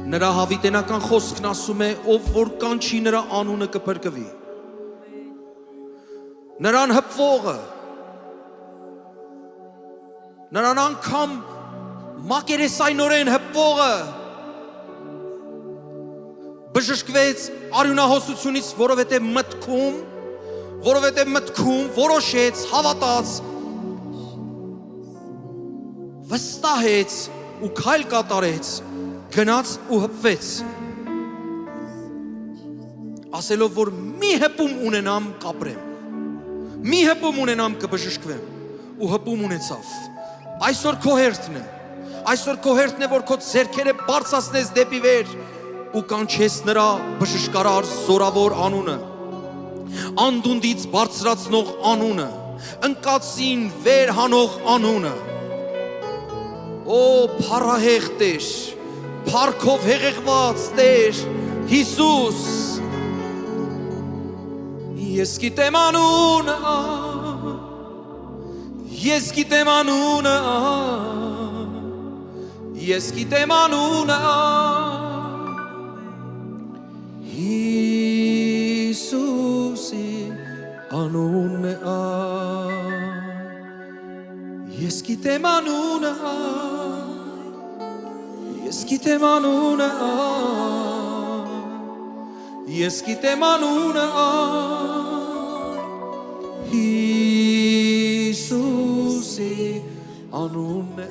Նրա հավիտենական խոսքն ասում է, ով որ կանչի նրա անունը կփրկվի։ Նրան հպվողը, նրան անգամ մակերեսայնորեն հպվողը բժշկվեց արյունահոսությունից, որովհետև մտքում որոշեց, հավատաց, վստահեց ու քայլ կատարեց, գնաց ու հպվեց, ասելով, որ մի հպում ունենամ կապրեմ, մի հպում ունենամ կբժշկվեմ, ու հպում ունեցավ։ Այսօր քո հերթն է, որ քո ձեռքերը բարձրացնես դեպի վեր ու կանչես նրա բժշկարար զորավոր անունը, անդունդից բարձրացնող անունը, ընկածին վեր հանող անունը։ Օ, փառահեղ Տեր, փառքով հեղեղված Տեր, Հիսուս, ես գիտեմ անունը, ես գիտեմ անունը, ես գիտեմ անունը, Հիսուսի անունն է, ես գիտեմ անունը, ես գիտեմ անունը, ես գիտեմ անունը, Հիսուսի անունն է,